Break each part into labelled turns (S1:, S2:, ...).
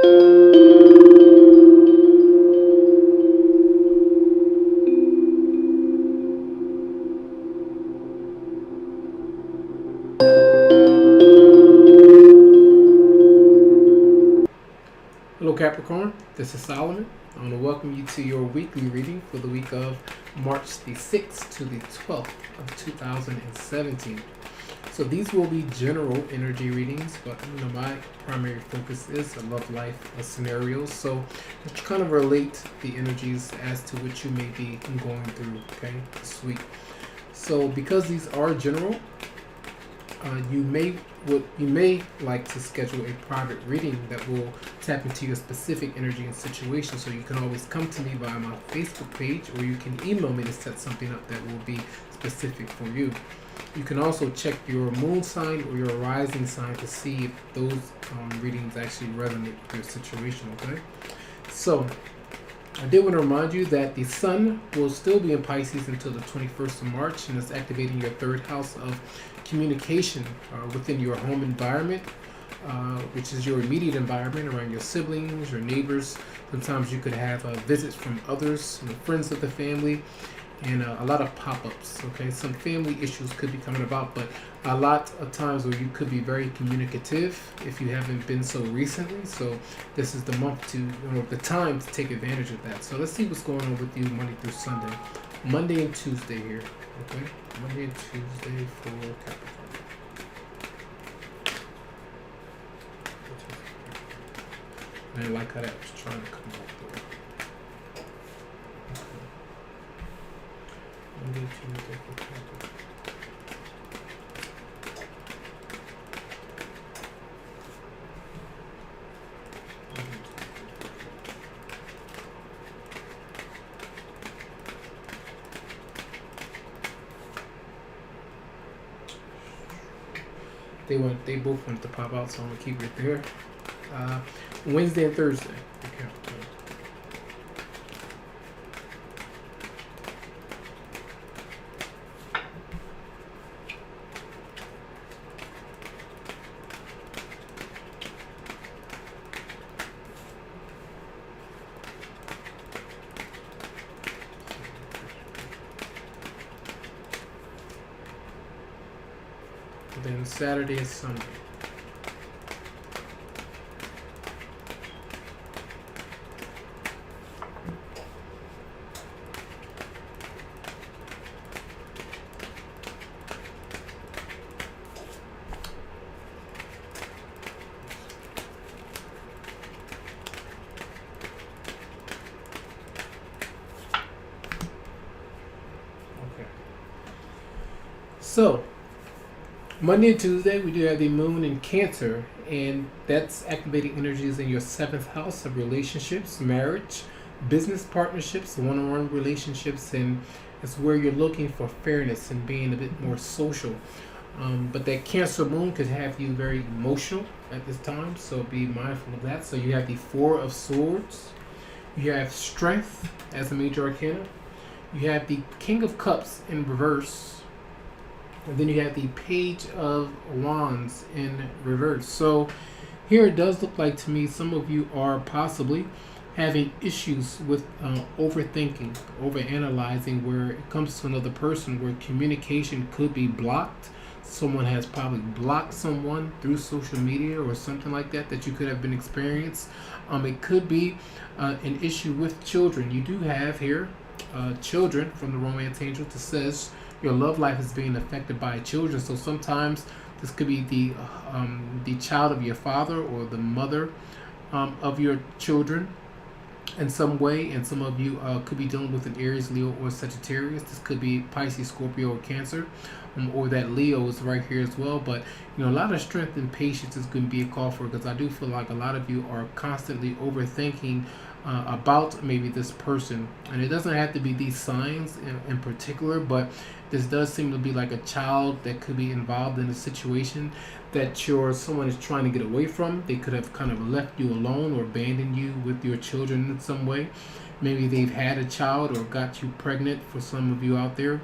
S1: Hello Capricorn, this is Solomon. I want to welcome you to your weekly reading for the week of March the 6th to the 12th of 2017. So these will be general energy readings, but my primary focus is a love life scenarios. So to kind of relate the energies as to which you may be going through, okay, this week. So because these are general, you may like to schedule a private reading that will tap into your specific energy and situation. So you can always come to me via my Facebook page, or you can email me to set something up that will be specific for you. You can also check your moon sign or your rising sign to see if those readings actually resonate with your situation. Okay, so I did want to remind you that the sun will still be in Pisces until the 21st of March, and it's activating your third house of communication within your home environment, which is your immediate environment around your siblings, your neighbors. Sometimes you could have visits from others, friends of the family, and a lot of pop-ups. Okay, some family issues could be coming about, but a lot of times where you could be very communicative if you haven't been so recently. So this is the month to, the time to take advantage of that. So let's see what's going on with you Monday through Sunday, Monday and Tuesday here. Okay, Monday and Tuesday for Capricorn. I didn't like how that was trying to come out there. Okay. Monday, Tuesday for Capricorn. They both want to pop out, so I'm gonna keep it there. Wednesday and Thursday. Okay. Then Saturday and Sunday. Okay. So Monday and Tuesday, we do have the moon in Cancer, and that's activating energies in your 7th house of relationships, marriage, business partnerships, one-on-one relationships, and it's where you're looking for fairness and being a bit more social. But that Cancer moon could have you very emotional at this time, so be mindful of that. So you have the Four of Swords, you have Strength as a major arcana, you have the King of Cups in reverse, and then you have the Page of Wands in reverse. So here it does look like to me some of you are possibly having issues with overthinking, overanalyzing, where it comes to another person where communication could be blocked. Someone has probably blocked someone through social media or something like that that you could have been experienced. It could be an issue with children. You do have here children from the Romance Angel that says your love life is being affected by children. So sometimes this could be the child of your father or the mother of your children in some way, and some of you could be dealing with an Aries, Leo, or Sagittarius. This could be Pisces, Scorpio, or Cancer, or that Leo is right here as well. But a lot of strength and patience is going to be a call for, because I do feel like a lot of you are constantly overthinking about maybe this person, and it doesn't have to be these signs in particular, but this does seem to be like a child that could be involved in a situation that someone is trying to get away from. They could have kind of left you alone or abandoned you with your children in some way. Maybe they've had a child or got you pregnant. For some of you out there,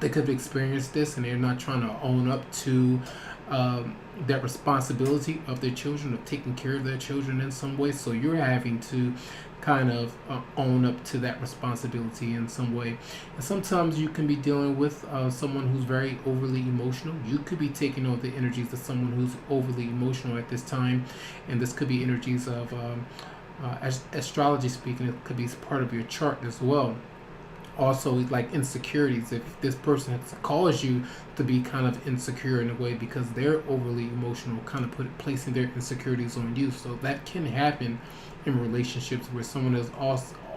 S1: they could have experienced this and they're not trying to own up to that responsibility of their children, of taking care of their children in some way. So you're having to kind of own up to that responsibility in some way. And sometimes you can be dealing with someone who's very overly emotional. You could be taking on the energies of someone who's overly emotional at this time, and this could be energies of astrology speaking. It could be part of your chart as well. Also, like insecurities, if this person has caused you to be kind of insecure in a way because they're overly emotional, kind of placing their insecurities on you. So that can happen in relationships where someone is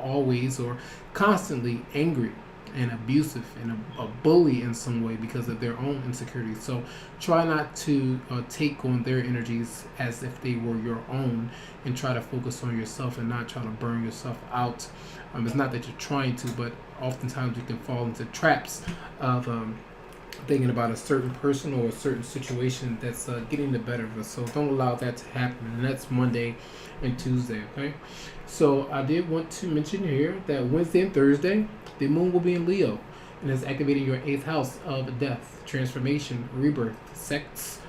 S1: always or constantly angry and abusive and a bully in some way because of their own insecurities. So try not to take on their energies as if they were your own, and try to focus on yourself and not try to burn yourself out. It's not that you're trying to, but oftentimes you can fall into traps of thinking about a certain person or a certain situation that's getting the better of us. So don't allow that to happen. And that's Monday and Tuesday, okay? So I did want to mention here that Wednesday and Thursday, the moon will be in Leo, and is activating your 8th house of death, transformation, rebirth, sex,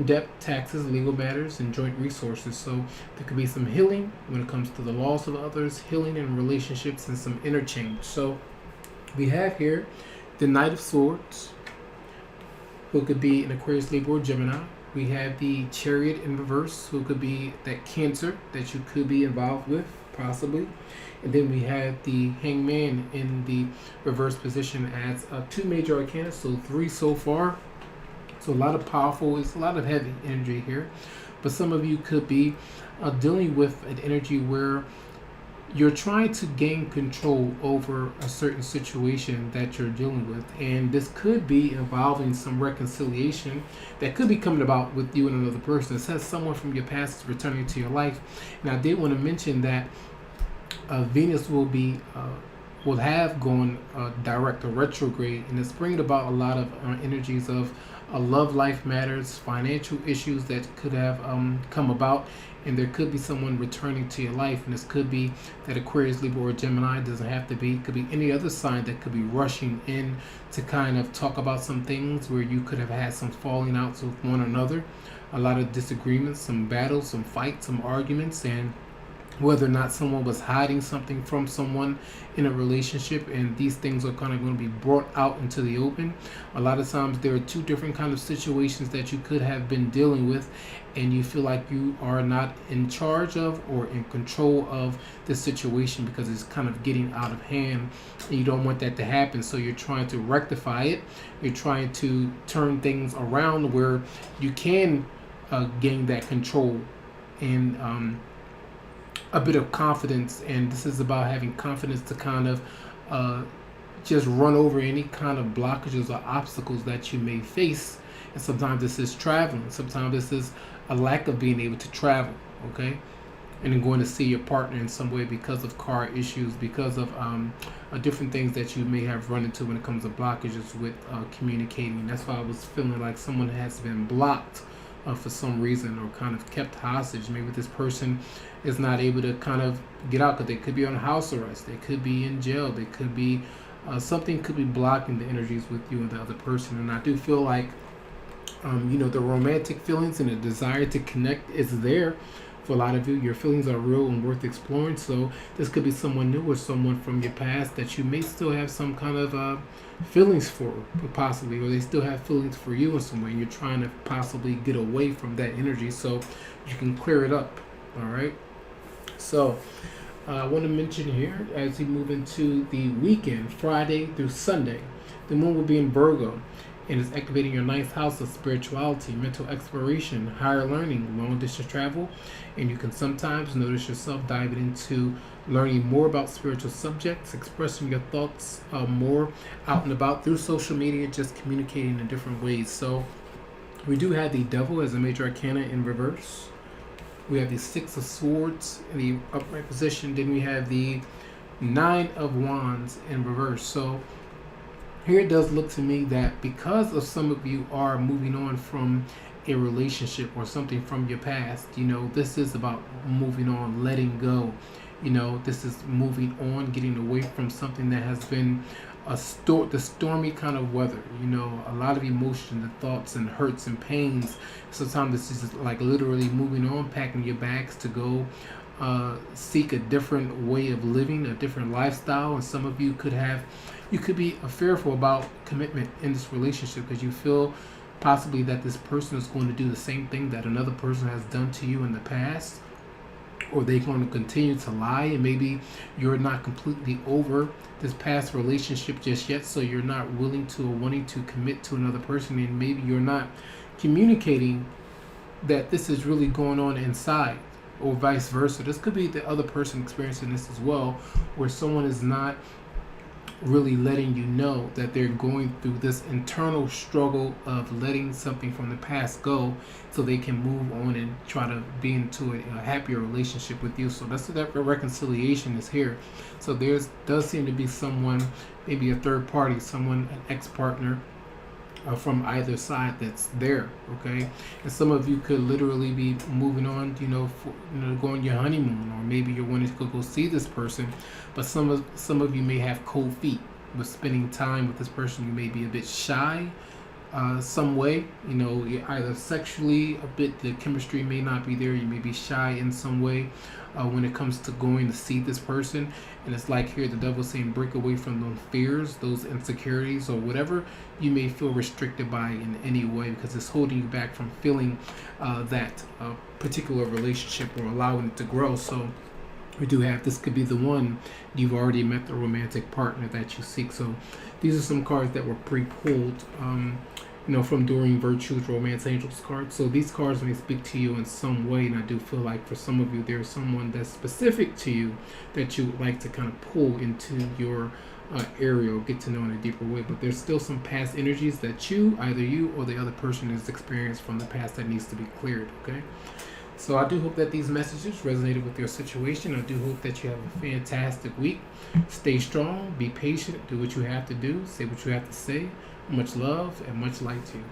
S1: debt, taxes, legal matters, and joint resources. So there could be some healing when it comes to the loss of others, healing in relationships, and some interchange. So we have here the Knight of Swords, who could be an Aquarius, Libra, or Gemini. We have the Chariot in reverse, who could be that Cancer that you could be involved with, possibly. And then we have the Hangman in the reverse position as 2 major arcana, so 3 so far. So a lot of powerful, it's a lot of heavy energy here. But some of you could be dealing with an energy where you're trying to gain control over a certain situation that you're dealing with. And this could be involving some reconciliation that could be coming about with you and another person. It says someone from your past is returning to your life. And I did want to mention that Venus will have gone direct or retrograde, and it's bringing about a lot of energies of love life matters, financial issues that could have come about, and there could be someone returning to your life. And this could be that Aquarius, Libra, or Gemini. It doesn't have to be. It could be any other sign that could be rushing in to kind of talk about some things where you could have had some falling outs with one another, a lot of disagreements, some battles, some fights, some arguments, and whether or not someone was hiding something from someone in a relationship, and these things are kind of going to be brought out into the open. A lot of times there are 2 different kind of situations that you could have been dealing with, and you feel like you are not in charge of or in control of the situation because it's kind of getting out of hand, and you don't want that to happen. So you're trying to rectify it. You're trying to turn things around where you can gain that control and a bit of confidence. And this is about having confidence to kind of just run over any kind of blockages or obstacles that you may face. And sometimes this is traveling. Sometimes this is a lack of being able to travel, okay? And then going to see your partner in some way because of car issues, because of different things that you may have run into when it comes to blockages with communicating. That's why I was feeling like someone has been blocked for some reason, or kind of kept hostage. Maybe this person is not able to kind of get out because they could be on house arrest, they could be in jail, they could be something could be blocking the energies with you and the other person. And I do feel like the romantic feelings and the desire to connect is there for a lot of you. Your feelings are real and worth exploring. So this could be someone new or someone from your past that you may still have some kind of feelings for, possibly, or they still have feelings for you in some way. You're trying to possibly get away from that energy so you can clear it up. All right. So I want to mention here, as we move into the weekend, Friday through Sunday, the moon will be in Virgo, and is activating your 9th house of spirituality, mental exploration, higher learning, long distance travel. And you can sometimes notice yourself diving into learning more about spiritual subjects, expressing your thoughts more out and about through social media, just communicating in different ways. So we do have the Devil as a major arcana in reverse. We have the 6 of Swords in the upright position. Then we have the 9 of Wands in reverse. So here it does look to me that because of some of you are moving on from a relationship or something from your past, this is about moving on, letting go. This is moving on, getting away from something that has been the stormy kind of weather. You know, a lot of emotion, the thoughts and hurts and pains. Sometimes this is like literally moving on, packing your bags to go seek a different way of living, a different lifestyle. And some of you could be fearful about commitment in this relationship because you feel possibly that this person is going to do the same thing that another person has done to you in the past, or they're going to continue to lie, and maybe you're not completely over this past relationship just yet, so you're not willing to or wanting to commit to another person, and maybe you're not communicating that this is really going on inside, or vice versa. This could be the other person experiencing this as well, where someone is not really letting you know that they're going through this internal struggle of letting something from the past go so they can move on and try to be into a happier relationship with you. So that's that reconciliation is here. So does seem to be someone, maybe a third party, someone, an ex-partner from either side that's there, okay? And some of you could literally be moving on, going your honeymoon, or maybe you're wanting to go see this person, but some of you may have cold feet with spending time with this person. You may be a bit shy some way, either sexually a bit, the chemistry may not be there. You may be shy in some way when it comes to going to see this person. And it's like here the devil's saying, break away from those fears, those insecurities, or whatever you may feel restricted by in any way, because it's holding you back from feeling that particular relationship or allowing it to grow. So we do have, this could be the one you've already met, the romantic partner that you seek. So these are some cards that were pre-pulled from Doreen Virtue's Romance Angels cards. So these cards may speak to you in some way, and I do feel like for some of you there's someone that's specific to you that you would like to kind of pull into your area or get to know in a deeper way. But there's still some past energies that either you or the other person has experienced from the past that needs to be cleared, okay? So I do hope that these messages resonated with your situation. I do hope that you have a fantastic week. Stay strong, be patient, do what you have to do, say what you have to say. Much love and much light to you.